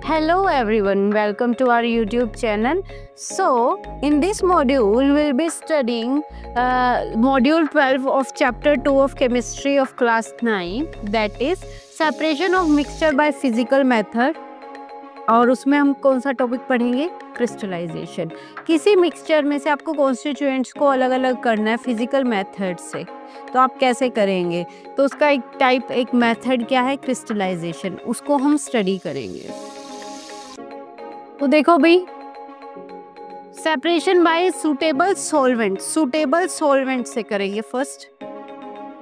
Hello everyone, welcome to our YouTube channel. So, in this module, we'll be studying module 12 of chapter 2 of chemistry of class 9, that is separation of mixture by physical method. और उसमें हम कौन सा topic पढ़ेंगे? Crystallisation. किसी mixture में से आपको कॉन्स्टिट्यूएंट्स को अलग अलग करना है फिजिकल मेथड से, तो आप कैसे करेंगे? तो उसका एक मेथड क्या है? क्रिस्टलाइजेशन। उसको हम स्टडी करेंगे। तो देखो भाई, सेपरेशन बाय सुटेबल सॉल्वेंट से करेंगे first.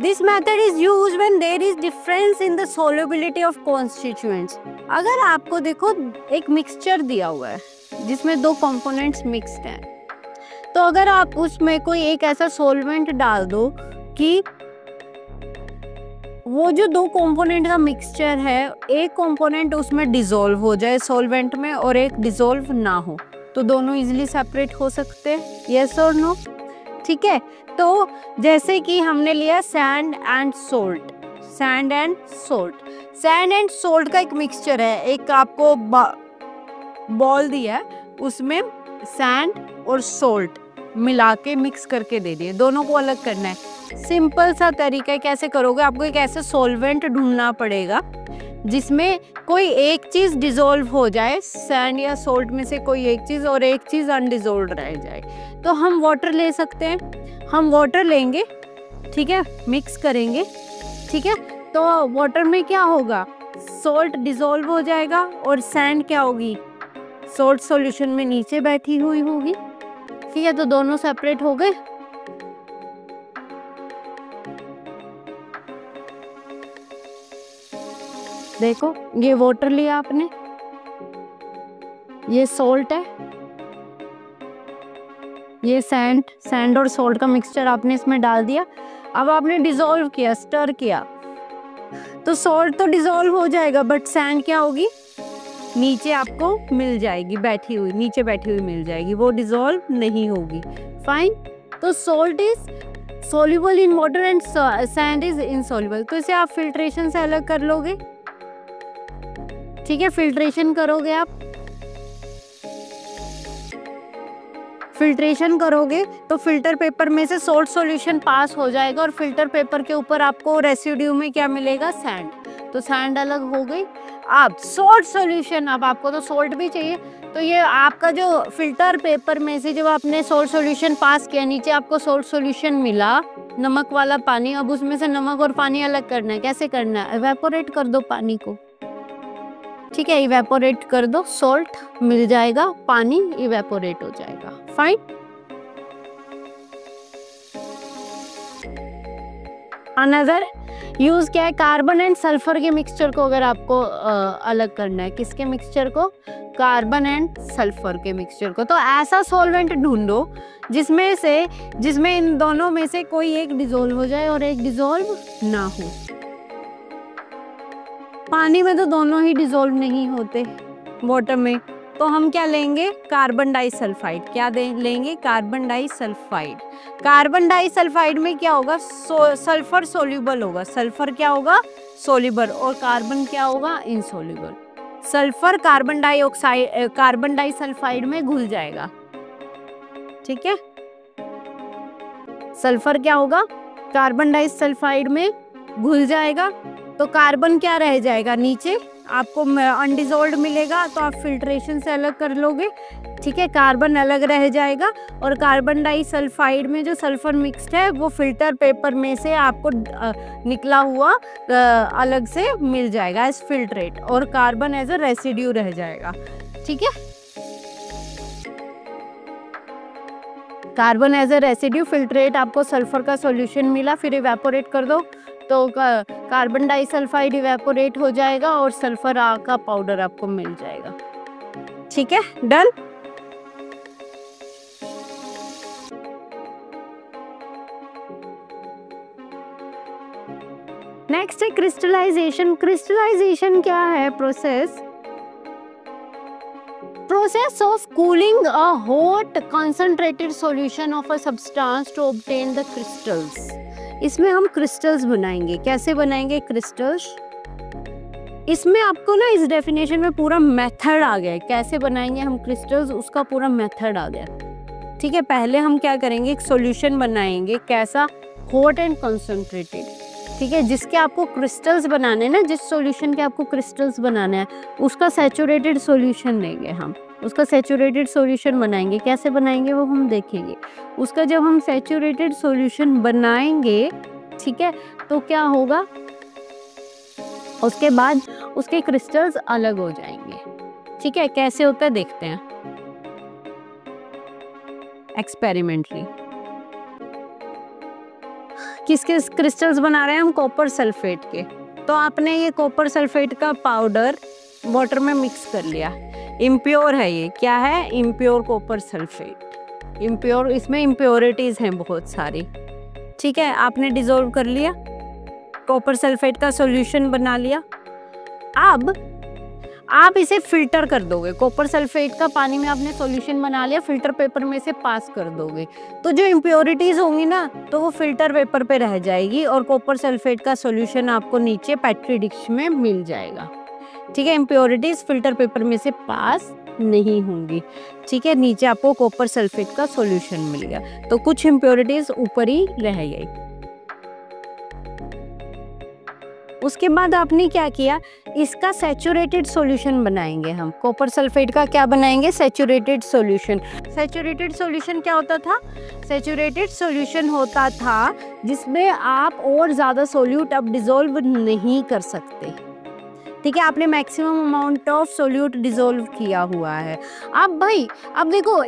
This method is used when there is difference in the solubility of constituents. अगर आपको देखो एक मिक्सचर दिया हुआ है जिसमें दो कंपोनेंट्स मिक्स्ड हैं, तो अगर आप उसमें कोई एक ऐसा सॉल्वेंट डाल दो कि वो जो दो कंपोनेंट का मिक्सचर है, एक कंपोनेंट उसमें डिसॉल्व हो जाए सॉल्वेंट में और एक डिसॉल्व ना हो, तो दोनों इजीली सेपरेट हो सकते हैं। यस और नो? ठीक है। तो जैसे कि हमने लिया सैंड एंड सोल्ट का एक मिक्सचर है। एक आपको बॉल दिया है, उसमें सैंड और सोल्ट मिला के मिक्स करके दे दिए, दोनों को अलग करना है। सिंपल सा तरीका है। कैसे करोगे? आपको एक ऐसे सॉल्वेंट ढूंढना पड़ेगा जिसमें कोई एक चीज डिसॉल्व हो जाए, सैंड या सोल्ट में से कोई एक चीज, और एक चीज अनडिसॉल्व्ड रह जाए। तो हम वाटर ले सकते हैं, हम वाटर लेंगे, ठीक है, मिक्स करेंगे, ठीक है। तो वाटर में क्या होगा? सोल्ट डिसॉल्व हो जाएगा और सैंड क्या होगी? सोल्ट सॉल्यूशन में नीचे बैठी हुई होगी, ठीक है। तो दोनों सेपरेट हो गए। देखो, ये वाटर लिया आपने, ये सोल्ट है, ये सैंड और सोल्ट का मिक्सचर आपने इसमें डाल दिया। अब आपने डिसॉल्व किया, स्टर किया, तो सोल्ट तो डिसॉल्व हो जाएगा, बट सैंड क्या होगी? नीचे आपको मिल जाएगी, नीचे बैठी हुई मिल जाएगी, वो डिसॉल्व नहीं होगी। फाइन। तो salt is soluble in water and sand is insoluble. तो इसे आप फिल्ट्रेशन से अलग कर लोगे, ठीक है। फिल्ट्रेशन करोगे आप, फिल्ट्रेशन करोगे तो फिल्टर पेपर में से सोल्ट सॉल्यूशन पास हो जाएगा और फिल्टर पेपर के ऊपर आपको रेसिड्यू में क्या मिलेगा? सैंड। तो सैंड अलग हो गई। अब सोल्ट सॉल्यूशन, अब आपको तो सोल्ट भी चाहिए, तो ये आपका जो फिल्टर पेपर में से जब आपने सोल्ट सॉल्यूशन पास किया, नीचे आपको सोल्ट सॉल्यूशन मिला, नमक वाला पानी। अब उसमें से नमक और पानी अलग करना है। कैसे करना है? इवेपोरेट कर दो पानी को, ठीक है, इवेपोरेट कर दो, सॉल्ट मिल जाएगा, पानी इवेपोरेट हो जाएगा। फाइन। अनदर यूज क्या है? कार्बन एंड सल्फर के मिक्सचर को अगर आपको अलग करना है, किसके मिक्सचर को? कार्बन एंड सल्फर के मिक्सचर को। तो ऐसा सॉल्वेंट ढूंढो जिसमें इन दोनों में से कोई एक डिसॉल्व हो जाए और एक डिसॉल्व ना हो। पानी में तो दोनों ही डिसॉल्व नहीं होते, वाटर में। तो हम क्या लेंगे? Carbon disulphide. क्या लेंगे? Carbon disulphide. कार्बन डाइसल्फाइड में क्या होगा? सल्फर सोल्यूबल होगा। सल्फर क्या होगा? सोल्यूबल। और कार्बन क्या होगा? इनसोल्यूबल। सल्फर कार्बन डाइसल्फाइड में घुल जाएगा, ठीक है। सल्फर क्या होगा? कार्बन डाइसल्फाइड में घुल जाएगा, तो कार्बन क्या रह जाएगा? नीचे आपको अनडिसॉल्व्ड मिलेगा, तो आप फिल्ट्रेशन से अलग कर लोगे, ठीक है। कार्बन अलग रह जाएगा और कार्बन डाइसल्फाइड में जो सल्फर मिक्स्ड है वो फिल्टर पेपर में से आपको निकला हुआ अलग से मिल जाएगा एज फिल्ट्रेट, और कार्बन एज अ रेसिड्यू रह जाएगा, ठीक है। Carbon as a residue, filtrate, आपको सल्फर का सॉल्यूशन मिला, फिर इवेपोरेट कर दो, तो कार्बन डाइसल्फाइड इवेपोरेट हो जाएगा और सल्फर का पाउडर आपको मिल जाएगा, ठीक है। डन। नेक्स्ट है क्रिस्टलाइजेशन। क्रिस्टलाइजेशन क्या है? Process of cooling a hot concentrated solution of a substance to obtain the crystals। इसमें हम क्रिस्टल्स बनाएंगे। कैसे बनाएंगे क्रिस्टल्स? इसमें आपको ना इस डेफिनेशन में पूरा मेथड आ गया है, कैसे बनाएंगे हम क्रिस्टल्स, उसका पूरा मेथड आ गया। ठीक है, पहले हम क्या करेंगे, एक सॉल्यूशन बनाएंगे, कैसा, हॉट एंड कंसंट्रेटेड। ठीक है, जिसके आपको क्रिस्टल्स बनाने ना, जिस सॉल्यूशन के आपको क्रिस्टल्स बनाने हैं उसका सैचुरेटेड सॉल्यूशन लेंगे हम, उसका सैचुरेटेड सॉल्यूशन बनाएंगे। कैसे बनाएंगे वो हम देखेंगे। उसका जब हम सैचुरेटेड सॉल्यूशन बनाएंगे, ठीक है, तो क्या होगा, उसके बाद उसके क्रिस्टल्स अलग हो जाएंगे। ठीक है, कैसे होता है देखते हैं एक्सपेरिमेंटली। किसके क्रिस्टल्स बना रहे हैं हम, कॉपर सल्फेट के। तो आपने ये कॉपर सल्फेट का पाउडर वाटर में मिक्स कर लिया, इम्प्योर है ये, क्या है, इम्प्योर कॉपर सल्फेट, इम्प्योर, इसमें इम्प्योरिटीज हैं बहुत सारी। ठीक है, आपने डिसॉल्व कर लिया, कॉपर सल्फेट का सॉल्यूशन बना लिया। अब आप इसे फिल्टर कर दोगे, कॉपर सल्फेट का पानी में आपने सॉल्यूशन बना लिया, फिल्टर पेपर में से पास कर दोगे, तो जो इम्प्योरिटीज होंगी ना, तो वो फिल्टर पेपर पे रह जाएगी और कॉपर सल्फेट का सॉल्यूशन आपको नीचे पेट्री डिश में मिल जाएगा। ठीक है, इम्प्योरिटीज फिल्टर पेपर में से पास नहीं होंगी। ठीक है, नीचे आपको कॉपर सल्फेट का सॉल्यूशन मिल गया, तो कुछ इम्प्योरिटीज ऊपर ही रह गई। उसके बाद आपने क्या किया, इसका सैचुरेटेड सॉल्यूशन बनाएंगे हम, कॉपर सल्फेट का क्या बनाएंगे, सैचुरेटेड सॉल्यूशन। सैचुरेटेड सॉल्यूशन क्या होता था, सैचुरेटेड सॉल्यूशन होता था जिसमें आप और ज़्यादा सोल्यूट अब डिसॉल्व नहीं कर सकते। ठीक है, आपने maximum amount of solute dissolve किया हुआ है। अब भाई, अब देखो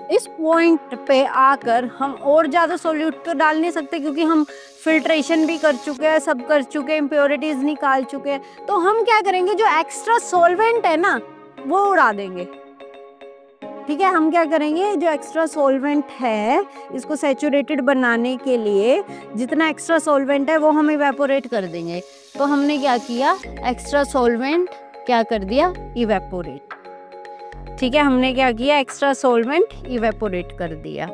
इस पॉइंट पे आकर हम और ज़्यादा सोल्यूट तो डाल नहीं सकते, क्योंकि हम फिल्ट्रेशन भी कर चुके हैं, सब कर चुके हैं, इम्प्योरिटीज निकाल चुके हैं। तो हम क्या करेंगे, जो एक्स्ट्रा सॉल्वेंट है ना वो उड़ा देंगे। ठीक है, हम क्या करेंगे, जो एक्स्ट्रा सॉल्वेंट है इसको सैचुरेटेड बनाने के लिए जितना एक्स्ट्रा सॉल्वेंट है वो हम इवेपोरेट कर देंगे। तो हमने क्या किया, एक्स्ट्रा सॉल्वेंट क्या कर दिया, इवेपोरेट। ठीक है, हमने क्या किया, एक्स्ट्रा सॉल्वेंट इवेपोरेट कर दिया।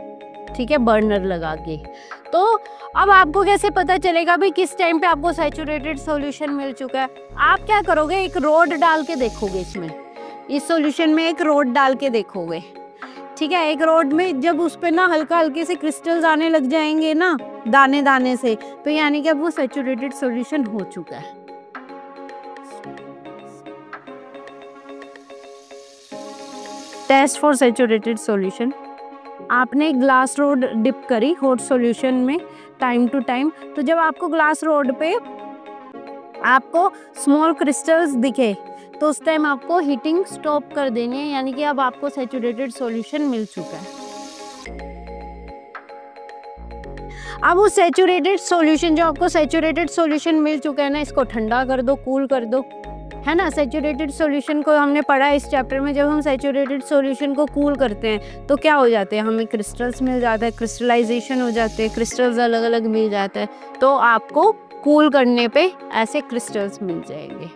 ठीक है, बर्नर लगा के। तो अब आपको कैसे पता चलेगा भाई किस टाइम पे आपको सैचुरेटेड सॉल्यूशन मिल चुका है। आप क्या करोगे, एक रोड डाल के देखोगे, इसमें इस सॉल्यूशन में एक रोड डाल के देखोगे। ठीक है, एक रोड में जब उस पे ना हल्का हल्के से क्रिस्टल्स आने लग जाएंगे ना, दाने दाने से, तो यानी कि अब वो सैचुरेटेड सॉल्यूशन हो चुका है। Test for saturated solution. आपने ग्लास रोड डिप करी हॉट सॉल्यूशन में टाइम टू टाइम, तो जब आपको ग्लास रोड पे आपको स्मॉल क्रिस्टल्स दिखे तो उस टाइम आपको हीटिंग स्टॉप कर देनी है, यानी कि अब आपको सैचुरेटेड सॉल्यूशन मिल चुका है। अब वो सैचुरेटेड सॉल्यूशन, जो आपको सैचुरेटेड सॉल्यूशन मिल चुका है ना, इसको ठंडा कर दो, कूल कर दो, है ना। सैचुरेटेड सॉल्यूशन को हमने पढ़ा है इस चैप्टर में, जब हम सैचुरेटेड सॉल्यूशन को कूल करते हैं तो क्या हो जाते हैं, हमें क्रिस्टल्स मिल जाता है, क्रिस्टलाइजेशन हो जाते हैं, क्रिस्टल्स अलग अलग मिल जाते हैं। तो आपको कूल करने पे ऐसे क्रिस्टल्स मिल जाएंगे।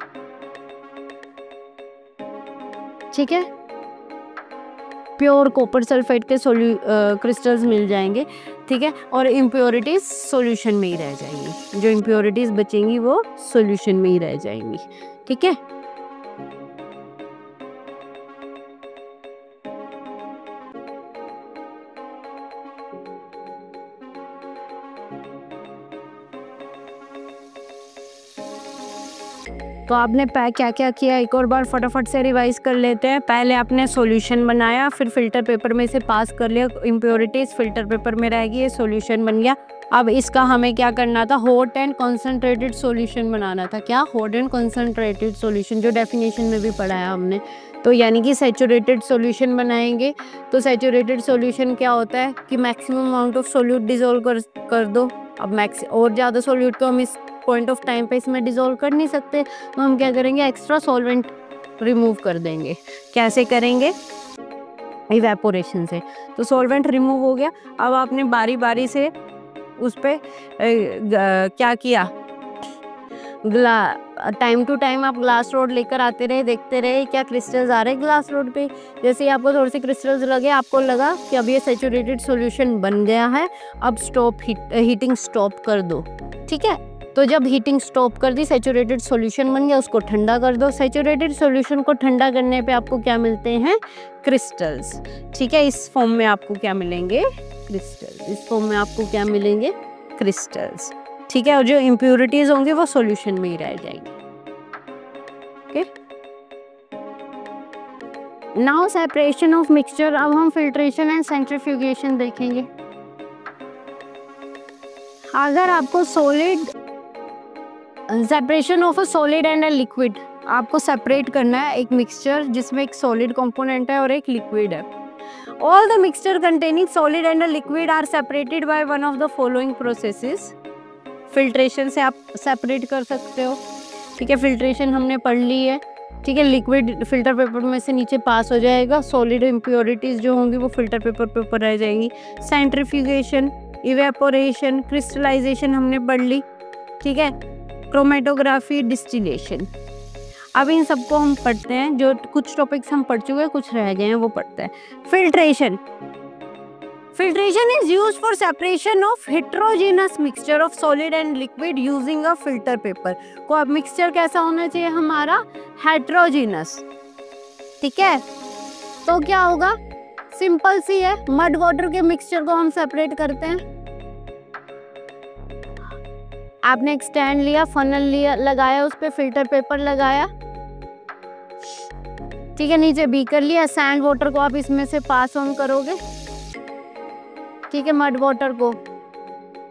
ठीक है, प्योर कॉपर सल्फेट के क्रिस्टल्स मिल जाएंगे। ठीक है, और इम्प्योरिटीज सॉल्यूशन में ही रह जाएंगी, जो इम्प्योरिटीज बचेंगी वो सॉल्यूशन में ही रह जाएंगी। ठीक है, तो आपने क्या क्या किया, एक और बार फटाफट से रिवाइज कर लेते हैं। पहले आपने सॉल्यूशन बनाया, फिर फिल्टर पेपर में से पास कर लिया, इम्प्योरिटीज फिल्टर पेपर में रहेगी, ये सॉल्यूशन बन गया। अब इसका हमें क्या करना था, हॉट एंड कंसंट्रेटेड सॉल्यूशन बनाना था। क्या, हॉट एंड कंसंट्रेटेड सॉल्यूशन, जो डेफिनेशन में भी पढ़ाया हमने। तो यानी कि सैचुरेटेड सॉल्यूशन बनाएंगे। तो सैचुरेटेड सॉल्यूशन क्या होता है कि maximum amount of solute dissolve कर दो। अब और ज़्यादा सोल्यूट तो हम इस पॉइंट ऑफ टाइम पे इसमें डिसॉल्व कर नहीं सकते, तो हम क्या करेंगे, एक्स्ट्रा सॉल्वेंट रिमूव कर देंगे। कैसे करेंगे, इवेपोरेशन से। तो सॉल्वेंट रिमूव हो गया। अब आपने बारी बारी से उस पर क्या किया, टाइम टू टाइम आप ग्लास रोड लेकर आते रहे, देखते रहे क्या क्रिस्टल्स आ रहे हैं ग्लास रोड पे। जैसे ही आपको थोड़े से क्रिस्टल्स लगे, आपको लगा कि अब ये सैचुरेटेड सॉल्यूशन बन गया है, अब हीटिंग स्टॉप कर दो। ठीक है, तो जब हीटिंग स्टॉप कर दी, सैचुरेटेड सॉल्यूशन बन गया, उसको ठंडा कर दो। सैचुरेटेड सॉल्यूशन को ठंडा करने पे आपको क्या मिलते हैं? क्रिस्टल्स। ठीक है, इस फॉर्म में आपको क्या मिलेंगे? क्रिस्टल्स। इस फॉर्म में आपको क्या मिलेंगे? क्रिस्टल्स। ठीक है, और जो इम्प्योरिटीज होंगे वो सॉल्यूशन में ही रह जाएंगे। Okay, now separation of mixture. अब हम फिल्ट्रेशन एंड सेंट्रीफ्यूगेशन देखेंगे। अगर आपको solid, separation of a solid and a liquid, आपको सेपरेट करना है एक मिक्सचर जिसमें एक सॉलिड कंपोनेंट है और एक लिक्विड है। All the mixture containing solid and a liquid are separated by one of the following processes. Filtration से आप सेपरेट कर सकते हो। ठीक है, फिल्ट्रेशन हमने पढ़ ली है। ठीक है, लिक्विड फिल्टर पेपर में से नीचे पास हो जाएगा, सॉलिड इम्प्योरिटीज जो होंगी वो फिल्टर पेपर पे ऊपर रह जाएंगी। सेंट्रीफ्यूगेशन, इवेपोरेशन, क्रिस्टलाइजेशन हमने पढ़ ली। ठीक है, क्रोमेटोग्राफी, डिस्टिलेशन। अब इन सबको हम पढ़ते हैं, जो कुछ टॉपिक्स हम पढ़ चुके हैं, कुछ रह गए हैं वो पढ़ते हैं। Filtration. Filtration is used for separation of heterogeneous mixture of solid and liquid using a filter paper। को अब मिक्सचर कैसा होना चाहिए हमारा? heterogeneous। ठीक है, तो क्या होगा? सिंपल सी है, मड वाटर के मिक्सचर को हम सेपरेट करते हैं। आपने एक स्टैंड लिया, फनल लिया, लगाया, उस पे फिल्टर पेपर लगाया। ठीक है, नीचे बीकर लिया, सैंड वाटर को आप इसमें से पास ऑन करोगे। ठीक है, मड वाटर को,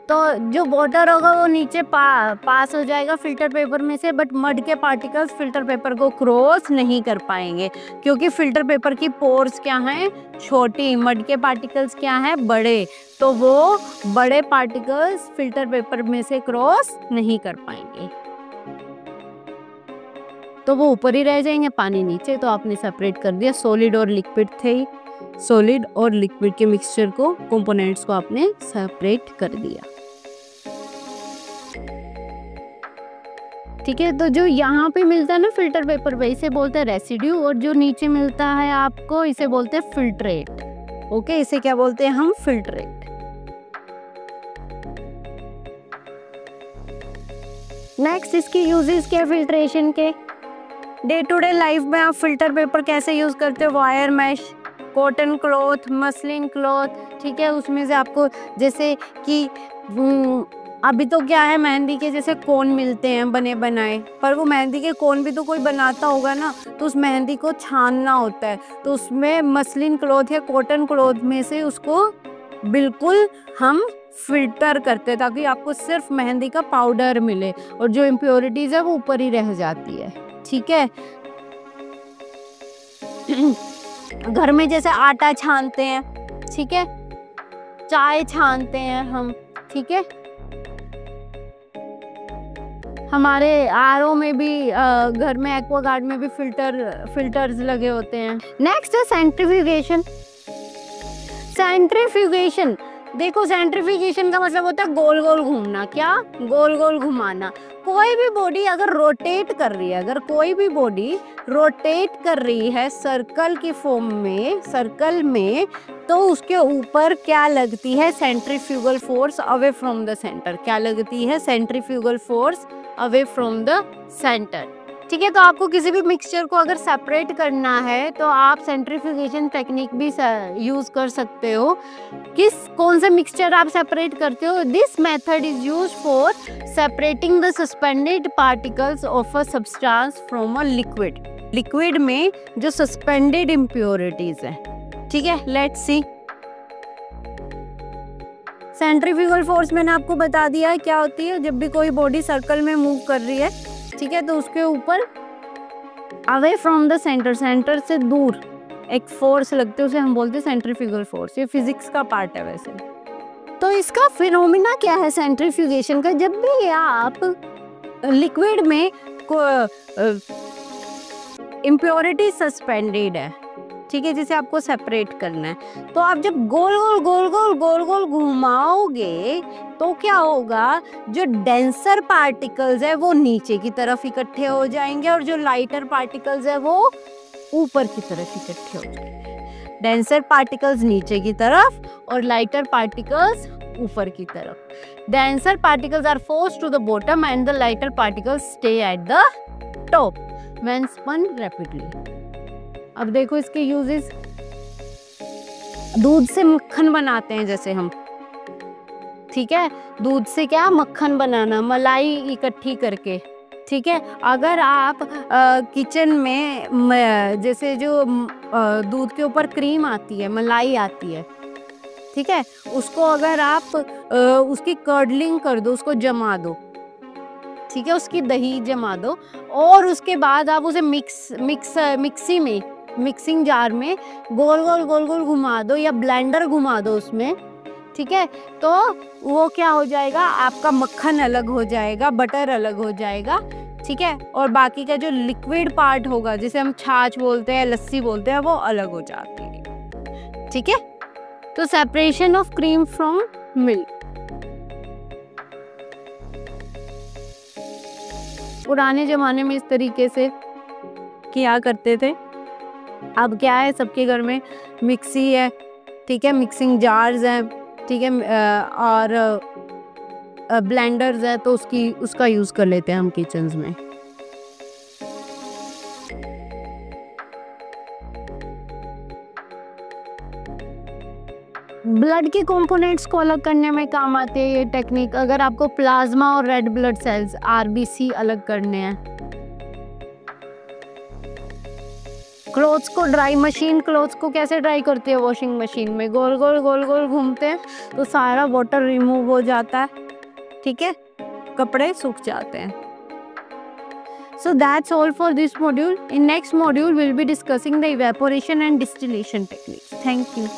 तो जो वाटर होगा वो नीचे पास हो जाएगा फिल्टर पेपर में से, बट मड के पार्टिकल्स फिल्टर पेपर को क्रॉस नहीं कर पाएंगे, क्योंकि फिल्टर पेपर की पोर्स क्या हैं? छोटी। मड के पार्टिकल्स क्या हैं? बड़े। तो वो बड़े पार्टिकल्स फिल्टर पेपर में से क्रॉस नहीं कर पाएंगे, तो वो ऊपर ही रह जाएंगे, पानी नीचे। तो आपने सेपरेट कर दिया, सॉलिड और लिक्विड थे ही, सॉलिड और लिक्विड के मिक्सचर को, कंपोनेंट्स को आपने सेपरेट कर दिया। ठीक है, तो जो यहाँ पे मिलता है ना फिल्टर पेपर पे, इसे बोलते हैं रेसिड्यू, और जो नीचे मिलता है आपको, इसे बोलते हैं फिल्ट्रेट। ओके, इसे क्या बोलते हैं हम? फिल्ट्रेट। नेक्स्ट, इसकी यूजेस क्या फिल्ट्रेशन के? डे टू डे लाइफ में आप फिल्टर पेपर कैसे यूज करते हो? Wire mesh, cotton cloth, muslin cloth. ठीक है, उसमें से आपको, जैसे कि अभी तो क्या है, मेहंदी के जैसे कोन मिलते हैं बने बनाए, पर वो मेहंदी के कोन भी तो कोई बनाता होगा ना, तो उस मेहंदी को छानना होता है, तो उसमें मसलिन क्लॉथ या कॉटन क्लॉथ में से उसको बिल्कुल हम फिल्टर करते हैं, ताकि आपको सिर्फ मेहंदी का पाउडर मिले और जो इम्प्योरिटीज है वो ऊपर ही रह जाती है। ठीक है, घर में जैसे आटा छानते हैं, ठीक है, चाय छानते हैं हम। ठीक है, हमारे आरओ में भी, घर में एक्वागार्ड में भी फिल्टर्स लगे होते हैं। नेक्स्ट है सेंट्रीफ्यूगेशन। सेंट्रीफ्यूगेशन, देखो सेंट्रीफ्यूगेशन का मतलब होता है गोल गोल घूमना। क्या? गोल गोल घुमाना। कोई भी बॉडी अगर रोटेट कर रही है, अगर कोई भी बॉडी रोटेट कर रही है सर्कल की फॉर्म में, सर्कल में, तो उसके ऊपर क्या लगती है? Centrifugal force away from the centre. क्या लगती है? Centrifugal force away from the centre. ठीक है, तो आपको किसी भी मिक्सचर को अगर सेपरेट करना है तो आप सेंट्रीफ्यूगेशन टेक्निक भी यूज कर सकते हो। कौन से मिक्सचर आप सेपरेट करते हो? This method is use for separating the suspended particles of a substance from a liquid. Liquid में जो सस्पेंडेड इम्प्योरिटीज है। ठीक है, लेट्स सी। सेंट्रीफ्यूगल फोर्स मैंने आपको बता दिया है क्या होती है। जब भी कोई बॉडी सर्कल में मूव कर रही है, ठीक है, तो उसके ऊपर away from the centre, centre से दूर एक फोर्स लगती है, उसे हम बोलते हैं सेंट्रीफ्यूगल फोर्स। ये फिजिक्स का पार्ट है वैसे। तो इसका फिनोमिना क्या है सेंट्रीफ्यूगेशन का? जब भी आप लिक्विड में इम्प्योरिटी सस्पेंडेड है, ठीक है, जिसे आपको सेपरेट करना है, तो आप जब गोल गोल गोल गोल गोल गोल घुमाओगे तो क्या होगा? जो डेंसर पार्टिकल्स है वो नीचे की तरफ इकट्ठे हो जाएंगे और जो लाइटर पार्टिकल्स है वो ऊपर की तरफ इकट्ठे हो जाएंगे। डेंसर पार्टिकल्स नीचे की तरफ और लाइटर पार्टिकल्स ऊपर की तरफ। denser particles are forced to the bottom and the lighter particles stay at the top when spun rapidly. अब देखो इसके यूजेस, दूध से मक्खन बनाते हैं जैसे हम, ठीक है, दूध से क्या मक्खन बनाना, मलाई इकट्ठी करके, ठीक है। अगर आप किचन में जैसे जो दूध के ऊपर क्रीम आती है, मलाई आती है, ठीक है, उसको अगर आप उसकी कर्डलिंग कर दो, उसको जमा दो, ठीक है, उसकी दही जमा दो और उसके बाद आप उसे मिक्सी में, मिक्सिंग जार में गोल गोल गोल गोल घुमा दो या ब्लेंडर घुमा दो उसमें, ठीक है, तो वो क्या हो जाएगा, आपका मक्खन अलग हो जाएगा, बटर अलग हो जाएगा, ठीक है, और बाकी का जो लिक्विड पार्ट होगा जिसे हम छाछ बोलते हैं, लस्सी बोलते हैं, वो अलग हो जाती है, ठीक है। तो separation of cream from milk, पुराने जमाने में इस तरीके से किया करते थे। अब क्या है, सबके घर में मिक्सी है, ठीक है, मिक्सिंग जार्स हैं, ठीक है, और ब्लेंडर्स है, तो उसका यूज कर लेते हैं हम किचन्स में। ब्लड के कंपोनेंट्स को अलग करने में काम आते हैं ये टेक्निक, अगर आपको प्लाज्मा और रेड ब्लड सेल्स आरबीसी अलग करने हैं। क्लोथ्स को ड्राई मशीन, क्लोथ्स को कैसे ड्राई करती है, वॉशिंग मशीन में गोल गोल गोल गोल घूमते हैं तो सारा वाटर रिमूव हो जाता है, ठीक है, कपड़े सूख जाते हैं। So that's all for this module. In next module we'll be discussing the evaporation and distillation techniques. Thank you.